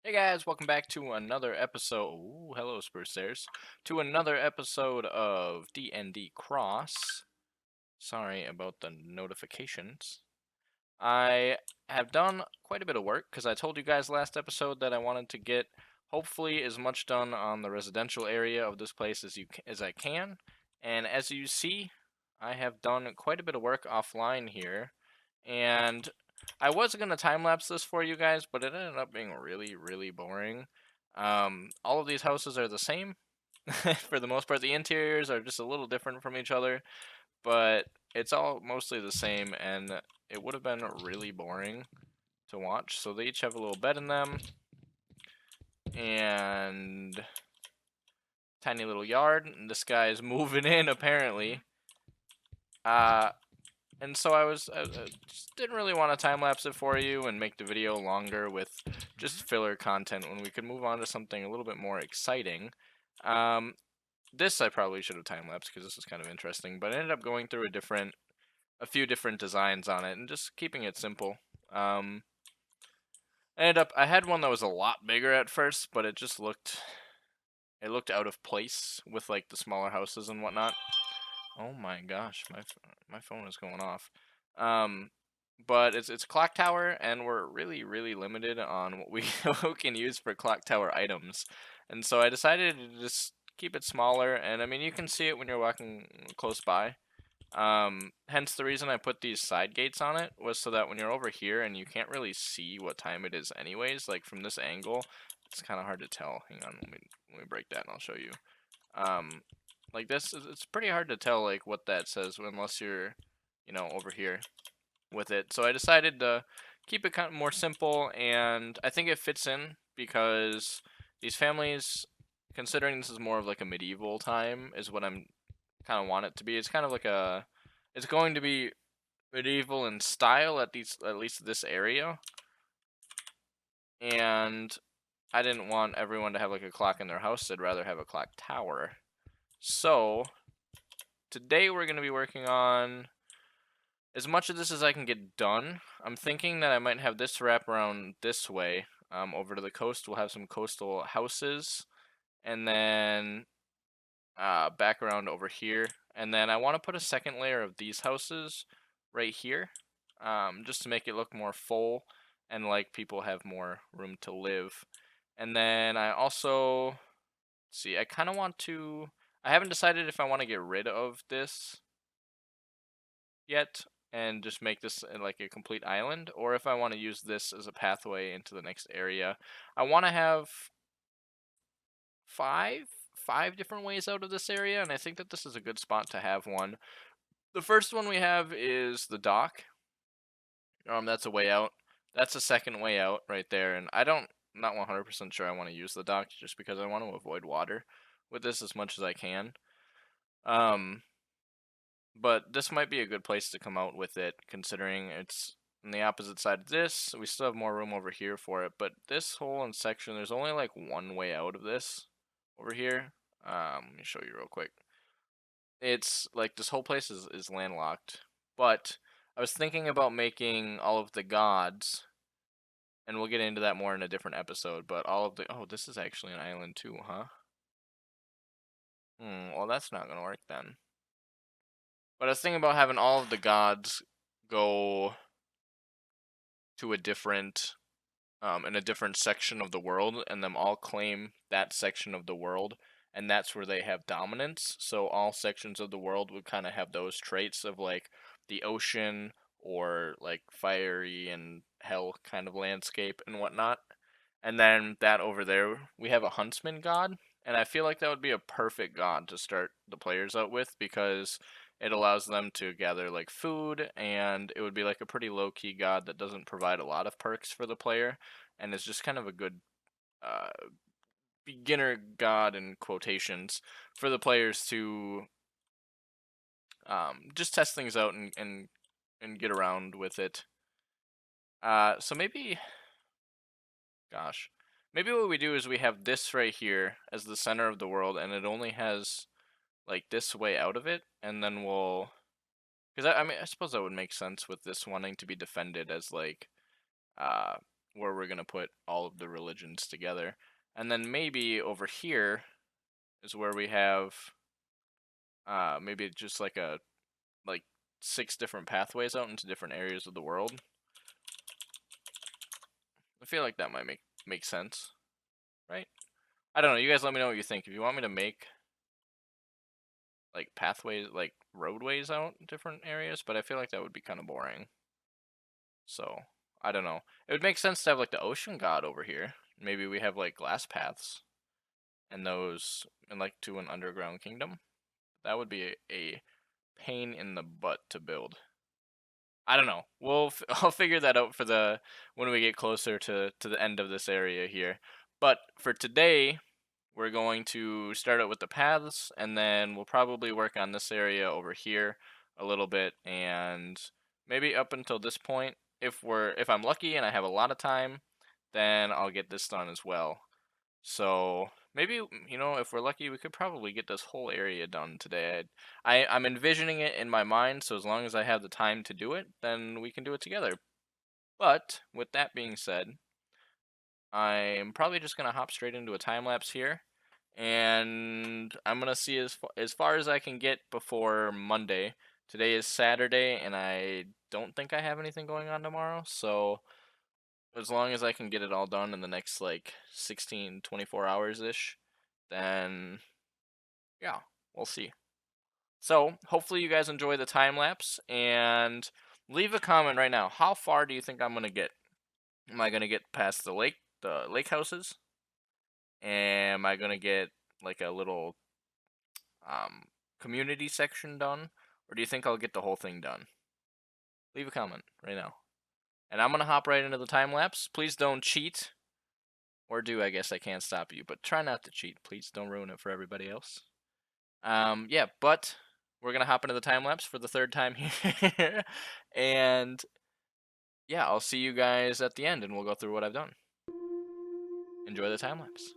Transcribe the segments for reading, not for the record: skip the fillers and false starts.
Hey guys, welcome back to another episode. Ooh, hello, Spurs Stairs. To another episode of DnD Cross. Sorry about the notifications. I have done quite a bit of work because I told you guys last episode that I wanted to get hopefully as much done on the residential area of this place as I can. And as you see, I have done quite a bit of work offline here. And I was going to time lapse this for you guys, but it ended up being really, really boring. All of these houses are the same for the most part. The interiors are just a little different from each other, but it's all mostly the same, and it would have been really boring to watch. So they each have a little bed in them, and tiny little yard, and this guy is moving in apparently. Uh, and so I just didn't really want to time lapse it for you and make the video longer with just filler content when we could move on to something a little bit more exciting. Um, this I probably should have time lapsed because this is kind of interesting, but I ended up going through a few different designs on it and just keeping it simple. I had one that was a lot bigger at first, but it looked out of place with like the smaller houses and whatnot. Oh my gosh, my phone is going off. Um, but it's a clock tower, and we're really limited on what we what we can use for clock tower items, and so I decided to just keep it smaller. And I mean, you can see it when you're walking close by. Hence the reason I put these side gates on it was so that when you're over here and you can't really see what time it is anyways, like from this angle, it's kind of hard to tell. Hang on, let me break that and I'll show you. Um, like this, it's pretty hard to tell like what that says unless you're, over here with it. So I decided to keep it kind of more simple, and I think it fits in because these families, considering this is more of like a medieval time, is what I'm kind of want it to be. It's kind of like it's going to be medieval in style at least this area, and I didn't want everyone to have like a clock in their house. I'd rather have a clock tower. So today we're going to be working on as much of this as I can get done. I'm thinking that I might have this wrap around this way, over to the coast. We'll have some coastal houses, and then back around over here. And then I want to put a second layer of these houses right here, just to make it look more full and like people have more room to live. And then I also, see, I kind of want to, I haven't decided if I want to get rid of this yet and just make this like a complete island, or if I want to use this as a pathway into the next area. I want to have five different ways out of this area, and I think that this is a good spot to have one. The first one we have is the dock. That's a way out. That's a second way out right there, and not 100% sure I want to use the dock just because I want to avoid water with this as much as I can. But this might be a good place to come out with it, considering it's on the opposite side of this. We still have more room over here for it, but this whole section, there's only like one way out of this over here. Let me show you real quick. It's like this whole place is landlocked, but I was thinking about making all of the gods, and we'll get into that more in a different episode, but oh, this is actually an island too, huh? Well, that's not gonna work then. But I was thinking about having all of the gods go to a different in a different section of the world, and them all claim that section of the world, and that's where they have dominance. So all sections of the world would kind of have those traits of like the ocean or like fiery and hell kind of landscape and whatnot. And then that over there, we have a huntsman god, and I feel like that would be a perfect god to start the players out with because it allows them to gather like food, and it would be like a pretty low key god that doesn't provide a lot of perks for the player, and is just kind of a good uh, beginner god in quotations for the players to just test things out and get around with it. So maybe, gosh, maybe what we do is we have this right here as the center of the world, and it only has like this way out of it, and then we'll, because I mean, I suppose that would make sense with this wanting to be defended as like where we're gonna put all of the religions together. And then maybe over here is where we have maybe just like 6 different pathways out into different areas of the world. I feel like that might make sense, right? I don't know. You guys let me know what you think. If you want me to make like pathways, like roadways out in different areas, but I feel like that would be kind of boring. So, I don't know. It would make sense to have like the ocean god over here. Maybe we have like glass paths and those and like to an underground kingdom. That would be a pain in the butt to build. I don't know. I'll figure that out for the when we get closer to the end of this area here. But for today, we're going to start out with the paths, and then we'll probably work on this area over here a little bit, and maybe up until this point, if I'm lucky and I have a lot of time, then I'll get this done as well. So maybe, if we're lucky, we could probably get this whole area done today. I'm envisioning it in my mind, so as long as I have the time to do it, then we can do it together. But with that being said, I'm probably just gonna hop straight into a time lapse here, and I'm gonna see as far as I can get before Monday. Today is Saturday, and I don't think I have anything going on tomorrow, so as long as I can get it all done in the next like 16, 24 hours ish, then yeah, we'll see. So hopefully you guys enjoy the time lapse, and leave a comment right now. How far do you think I'm gonna get? Am I gonna get past the lake houses? Am I gonna get like a little community section done, or do you think I'll get the whole thing done? Leave a comment right now. And I'm gonna hop right into the time lapse. Please don't cheat. Or do, I guess I can't stop you, but try not to cheat. Please don't ruin it for everybody else. Yeah, but we're gonna hop into the time lapse for the 3rd time here. And yeah, I'll see you guys at the end and we'll go through what I've done. Enjoy the time lapse.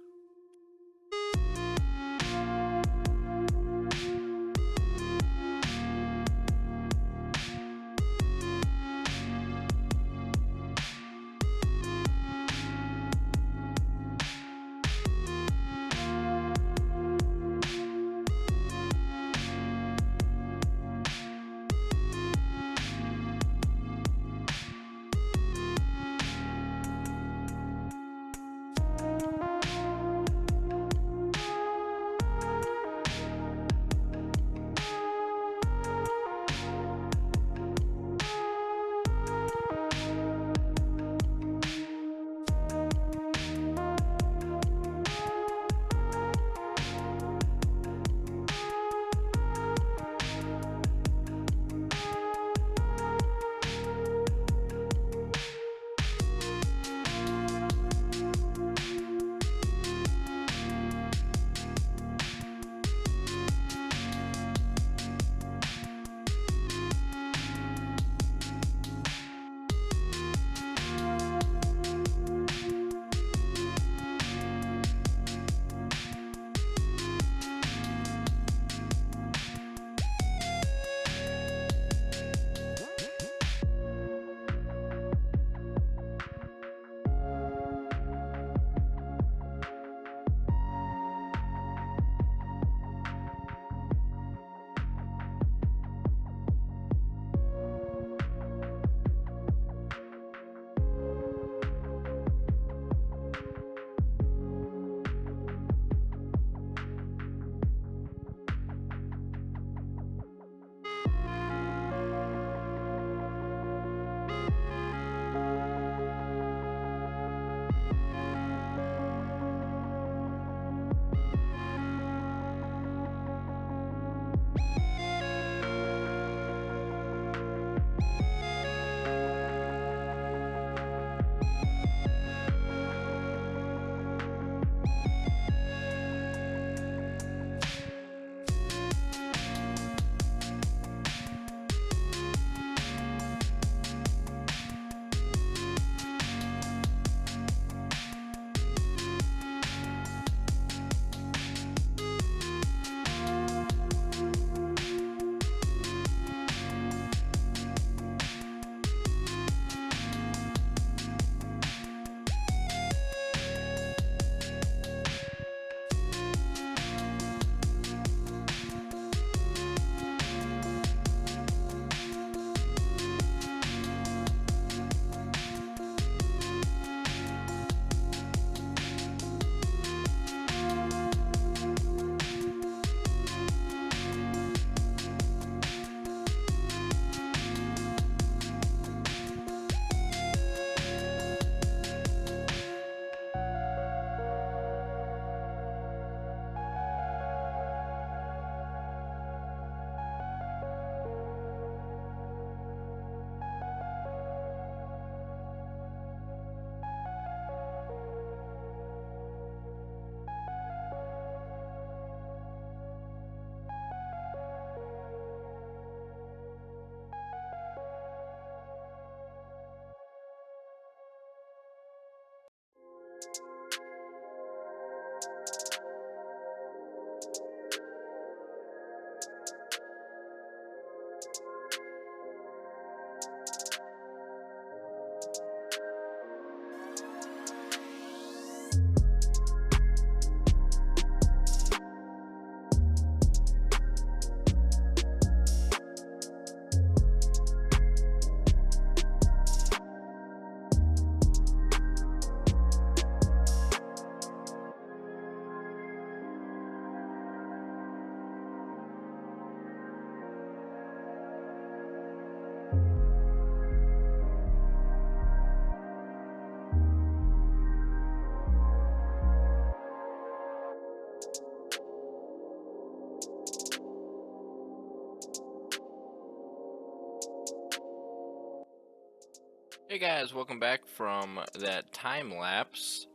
Hey guys, welcome back from that time lapse.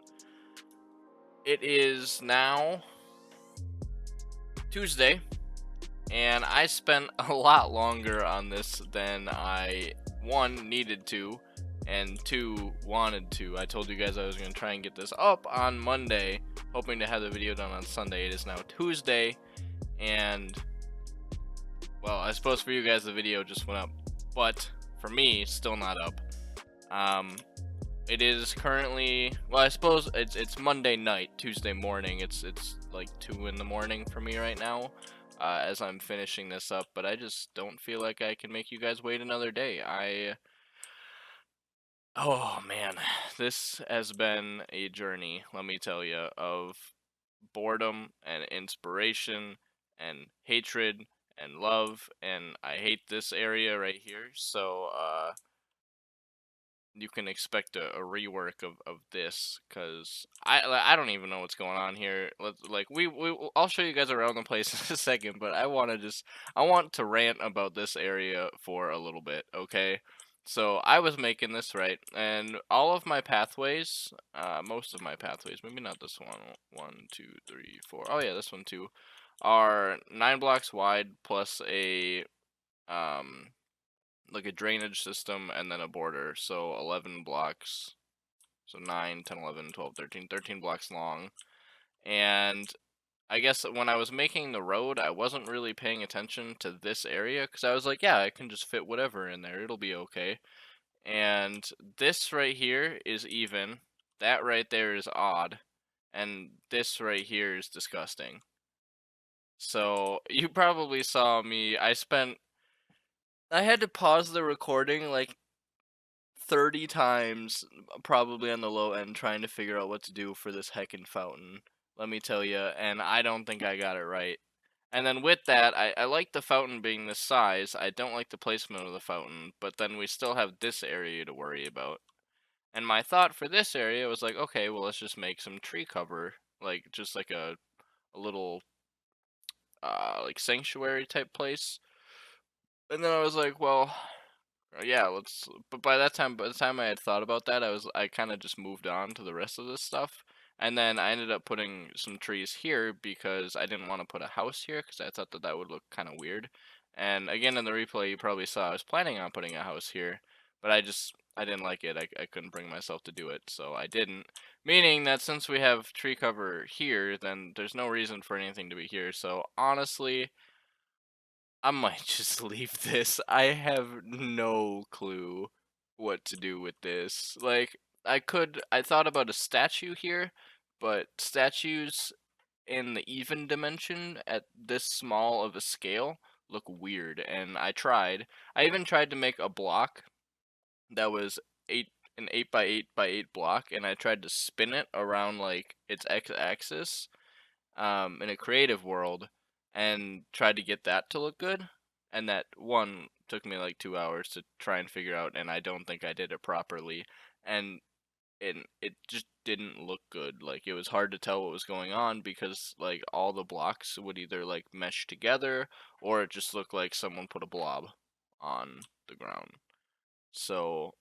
It is now Tuesday, and I spent a lot longer on this than I, one, needed to, and two, wanted to. I told you guys I was going to try and get this up on Monday, hoping to have the video done on Sunday. It is now Tuesday, and, well, I suppose for you guys the video just went up, but for me, still not up. It is currently, well, I suppose it's Monday night, Tuesday morning. It's like 2 in the morning for me right now, as I'm finishing this up. But I just don't feel like I can make you guys wait another day. Oh man, this has been a journey. Let me tell you, of boredom and inspiration and hatred and love, and I hate this area right here. So you can expect a rework of this, because I don't even know what's going on here. I'll show you guys around the place in a second, but I want to rant about this area for a little bit, okay? So I was making this right, and all of my pathways, most of my pathways, maybe not this one, 1, 2, 3, 4. Oh yeah, this one too, are 9 blocks wide plus a like a drainage system and then a border. So 11 blocks. So 9, 10, 11, 12, 13, 13 blocks long. And I guess when I was making the road, I wasn't really paying attention to this area, because I was like, yeah, I can just fit whatever in there. It'll be okay. And this right here is even. That right there is odd. And this right here is disgusting. So you probably saw me. I had to pause the recording like 30 times, probably on the low end, trying to figure out what to do for this heckin' fountain. Let me tell you, and I don't think I got it right. And then with that, I like the fountain being this size. I don't like the placement of the fountain, but then we still have this area to worry about. And my thought for this area was like, okay, well, let's just make some tree cover, like just like a little like sanctuary type place. And then I was like, well, yeah, let's. But by the time I had thought about that, I kind of just moved on to the rest of this stuff, and then I ended up putting some trees here because I didn't want to put a house here, because I thought that that would look kind of weird. And again, in the replay, you probably saw I was planning on putting a house here, but I didn't like it. I couldn't bring myself to do it, so I didn't. Meaning that since we have tree cover here, then there's no reason for anything to be here. So honestly, I might just leave this. I have no clue what to do with this. Like, I thought about a statue here, but statues in the even dimension at this small of a scale look weird, and I even tried to make a block that was an 8 by 8 by 8 block, and I tried to spin it around like its x-axis in a creative world, and tried to get that to look good. And that one took me like 2 hours to try and figure out, and I don't think I did it properly. And it just didn't look good. Like, it was hard to tell what was going on, because like all the blocks would either like mesh together, or it just looked like someone put a blob on the ground. So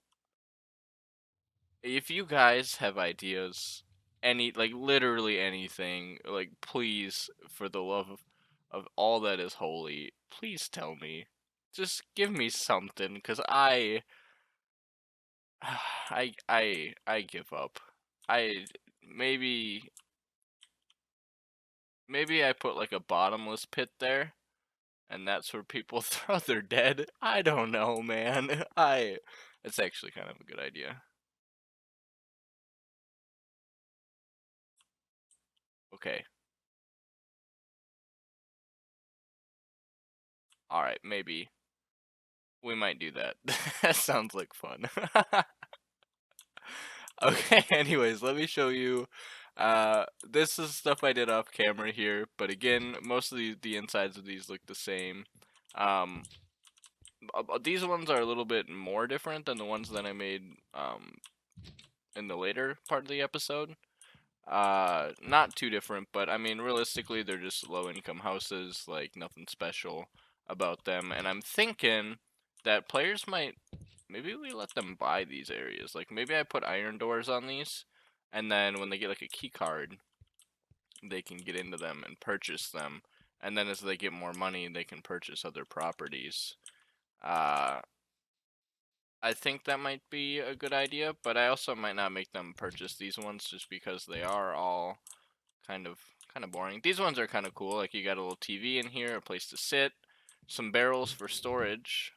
if you guys have ideas, like literally anything, like, please, for the love of all that is holy, please tell me. Just give me something, because I give up. I maybe maybe I put like a bottomless pit there, and that's where people throw their dead. I don't know, man. It's actually kind of a good idea. Okay. All right, maybe we might do that. That sounds like fun. Okay, anyways, let me show you. This is stuff I did off camera here, but again, most of the insides of these look the same. Um, these ones are a little bit more different than the ones that I made in the later part of the episode. Not too different, but I mean, realistically, they're just low-income houses, like nothing special about them. And I'm thinking that players might maybe we let them buy these areas. Like, maybe I put iron doors on these, and then when they get like a key card, they can get into them and purchase them. And then as they get more money, they can purchase other properties. I think that might be a good idea, but I also might not make them purchase these ones just because they are all kind of boring. These ones are kind of cool. Like, you got a little TV in here, a place to sit, some barrels for storage,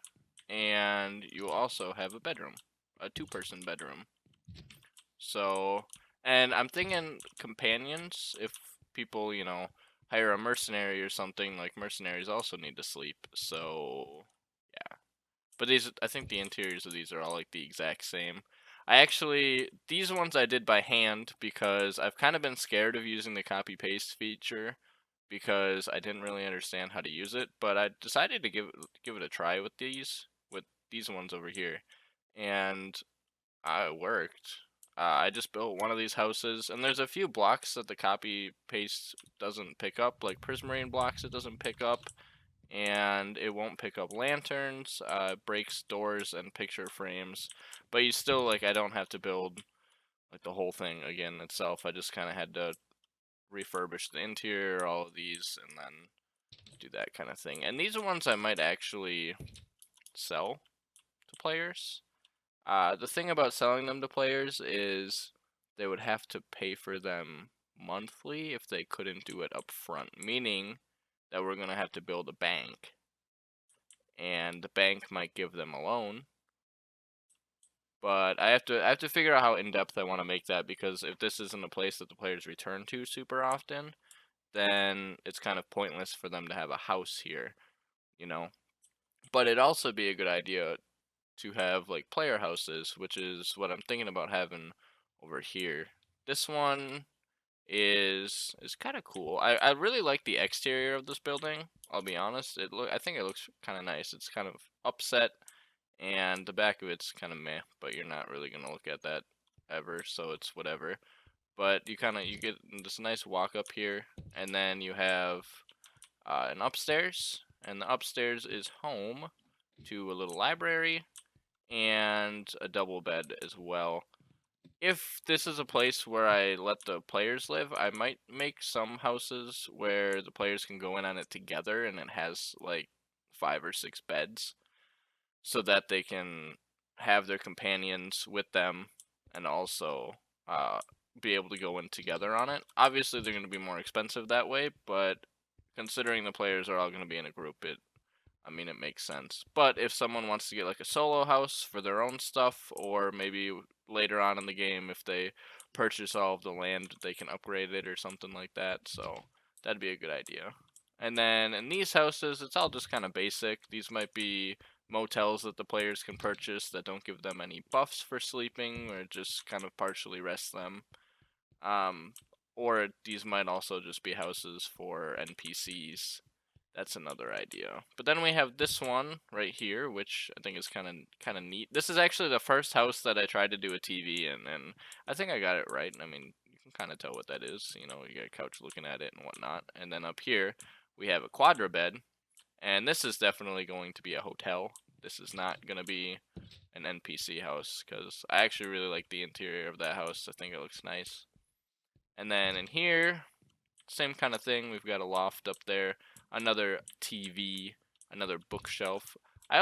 and you also have a bedroom, a 2-person bedroom. So, and I'm thinking companions, if people, you know, hire a mercenary or something, like, mercenaries also need to sleep. So, yeah. But these, I think the interiors of these are all like the exact same. These ones I did by hand because I've kind of been scared of using the copy paste feature because I didn't really understand how to use it, but I decided to give it a try with these ones over here, and it worked. I just built one of these houses, and there's a few blocks that the copy paste doesn't pick up, like prismarine blocks it doesn't pick up, and it won't pick up lanterns, breaks doors and picture frames, but you still, like, I don't have to build like the whole thing again itself. I just kind of had to refurbish the interior, all of these, and then do that kind of thing. And these are ones I might actually sell to players. The thing about selling them to players is they would have to pay for them monthly if they couldn't do it up front, meaning that we're going to have to build a bank, and the bank might give them a loan. But I have to figure out how in-depth I want to make that, because if this isn't a place that the players return to super often, then it's kind of pointless for them to have a house here, you know. But it'd also be a good idea to have like player houses, which is what I'm thinking about having over here. This one is kind of cool. I really like the exterior of this building. I'll be honest. I think it looks kind of nice. It's kind of upset, and the back of it's kind of meh, but you're not really gonna look at that ever, so it's whatever. But you get this nice walk up here, and then you have an upstairs, and the upstairs is home to a little library and a double bed as well. If this is a place where I let the players live, I might make some houses where the players can go in on it together, and it has like 5 or 6 beds, so that they can have their companions with them and also be able to go in together on it. Obviously, they're going to be more expensive that way, but considering the players are all going to be in a group, it makes sense. But if someone wants to get like a solo house for their own stuff, or maybe later on in the game, if they purchase all of the land, they can upgrade it or something like that. So that'd be a good idea. And then in these houses, it's all just kind of basic. These might be motels that the players can purchase that don't give them any buffs for sleeping, or just kind of partially rest them. Um, or these might also just be houses for NPCs. That's another idea. But then we have this one right here, which I think is kind of neat. This is actually the first house that I tried to do a TV in, and I think I got it right. I mean, you can kind of tell what that is. You know, you got a couch looking at it and whatnot. And then up here, we have a quadra bed, and this is definitely going to be a hotel. This is not going to be an NPC house, because I actually really like the interior of that house. I think it looks nice. And then in here, same kind of thing. We've got a loft up there, another TV, another bookshelf.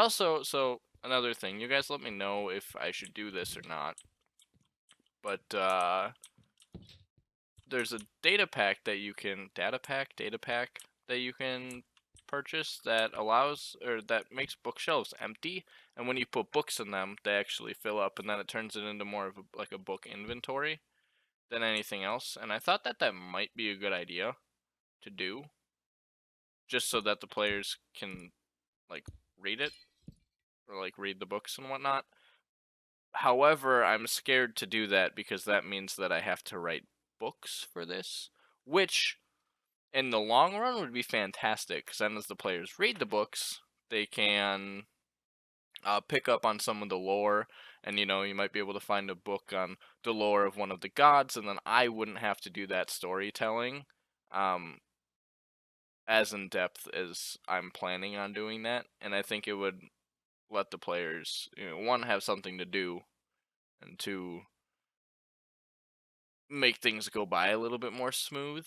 So another thing, you guys let me know if I should do this or not. But there's a data pack that you can purchase that makes bookshelves empty, and when you put books in them, they actually fill up, and then it turns it into more of like a book inventory than anything else. And I thought that might be a good idea to do, just so that the players can like read it, or like read the books and whatnot. However, I'm scared to do that because that means that I have to write books for this, which in the long run would be fantastic, because then as the players read the books, they can pick up on some of the lore, and you might be able to find a book on the lore of one of the gods, and then I wouldn't have to do that storytelling as in depth as I'm planning on doing that, and I think it would let the players, one, have something to do, and two, make things go by a little bit more smooth.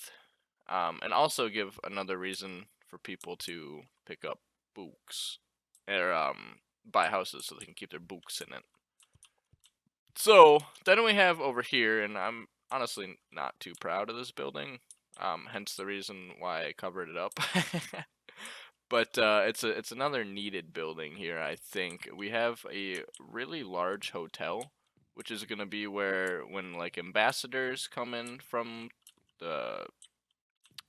And also give another reason for people to pick up books or buy houses so they can keep their books in it. So then we have over here, and I'm honestly not too proud of this building, hence the reason why I covered it up. But it's another needed building here. I think we have a really large hotel, which is gonna be where when like ambassadors come in from the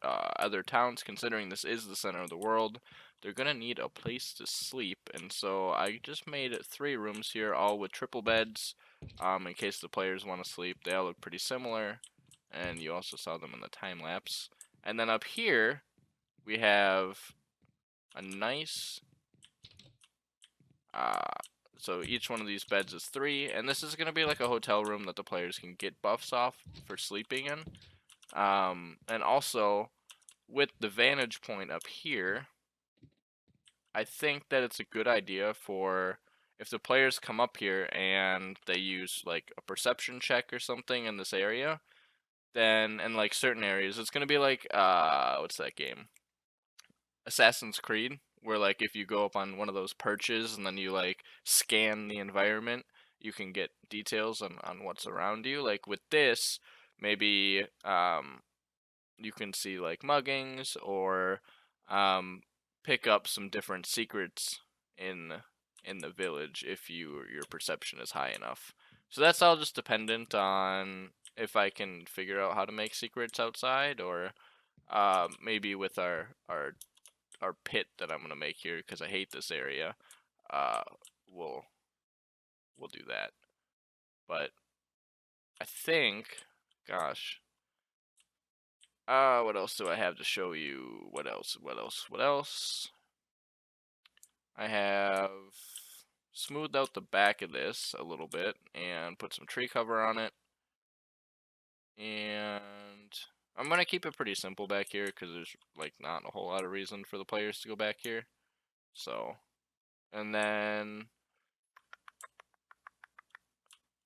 other towns, considering this is the center of the world, they're gonna need a place to sleep, and so I just made 3 rooms here, all with triple beds, in case the players want to sleep. They all look pretty similar, and you also saw them in the time lapse. And then up here, we have a nice, so each one of these beds is 3, and this is gonna be like a hotel room that the players can get buffs off for sleeping in. And also, with the vantage point up here, I think that it's a good idea for if the players come up here and they use like a perception check or something in this area, then in like certain areas, it's gonna be like what's that game? Assassin's Creed, where like if you go up on one of those perches and then you like scan the environment, you can get details on what's around you. Like with this, maybe you can see like muggings or pick up some different secrets in the village if your perception is high enough. So that's all just dependent on if I can figure out how to make secrets outside, or maybe with our pit that I'm gonna make here, because I hate this area. Uh, we'll do that. But I think, gosh, what else do I have to show you? What else? What else? What else? I have smoothed out the back of this a little bit and put some tree cover on it. And I'm gonna keep it pretty simple back here because there's like not a whole lot of reason for the players to go back here. So, and then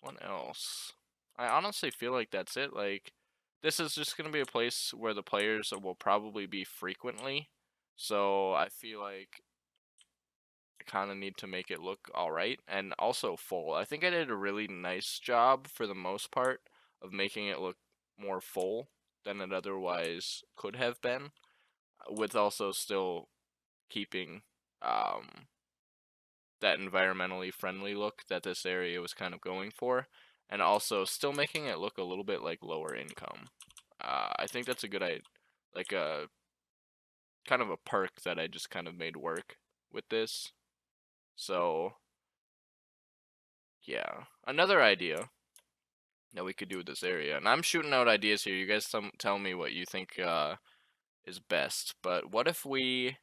what else? I honestly feel like that's it. Like, this is just gonna be a place where the players will probably be frequently. So I feel like I kind of need to make it look alright and also full. I think I did a really nice job for the most part of making it look more full than it otherwise could have been, with also still keeping that environmentally friendly look that this area was kind of going for, and also still making it look a little bit like lower income. I think that's a good idea, like a kind of a perk that I just kind of made work with this. So yeah, another idea that we could do with this area, and I'm shooting out ideas here. You guys tell me what you think is best. But what if we?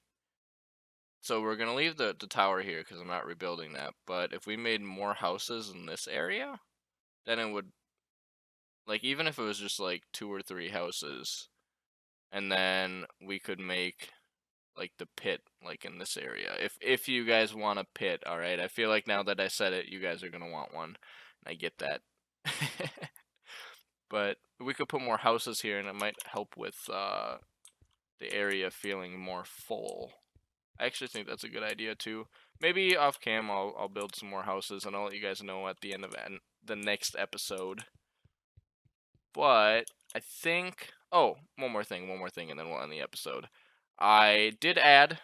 So we're gonna leave the tower here because I'm not rebuilding that. But if we made more houses in this area, then it would, like, even if it was just like 2 or 3 houses, and then we could make like the pit like in this area. If you guys want a pit, all right. I feel like now that I said it, you guys are gonna want one, and I get that. But we could put more houses here, and it might help with the area feeling more full. I actually think that's a good idea too. Maybe off cam, I'll build some more houses, and I'll let you guys know at the end of the next episode. But I think, oh, one more thing, and then we'll end the episode. I did add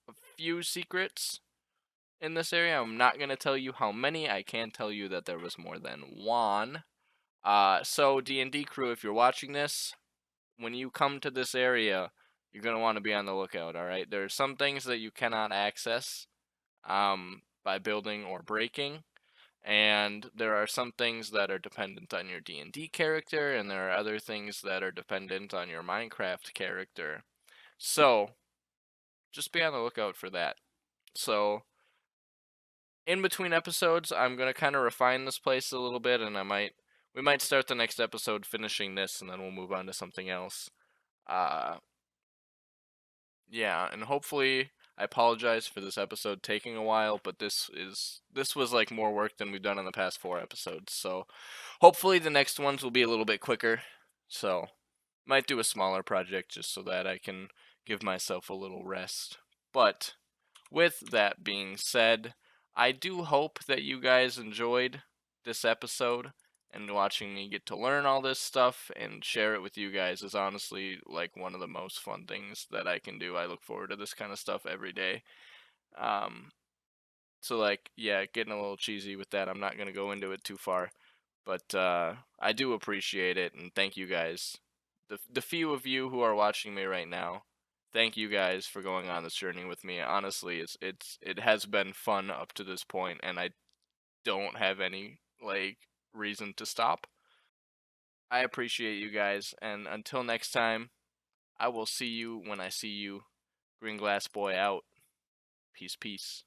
a few secrets in this area. I'm not gonna tell you how many. I can tell you that there was more than one. So DnD crew, if you're watching this, when you come to this area, you're gonna want to be on the lookout. All right, there are some things that you cannot access by building or breaking, and there are some things that are dependent on your D&D character, and there are other things that are dependent on your Minecraft character. So just be on the lookout for that. So in between episodes, I'm gonna kind of refine this place a little bit, and we might start the next episode finishing this, and then we'll move on to something else. Yeah, and hopefully I apologize for this episode taking a while, but this was like more work than we've done in the past 4 episodes. So hopefully the next ones will be a little bit quicker. So might do a smaller project just so that I can give myself a little rest. But with that being said, I do hope that you guys enjoyed this episode, and watching me get to learn all this stuff and share it with you guys is honestly like one of the most fun things that I can do. I look forward to this kind of stuff every day. Um, so like, yeah, getting a little cheesy with that. I'm not gonna go into it too far, but I do appreciate it, and thank you guys. The few of you who are watching me right now, thank you guys for going on this journey with me. Honestly, it has been fun up to this point, and I don't have any like reason to stop. I appreciate you guys, and until next time, I will see you when I see you. Green Glass Boy out. Peace, peace.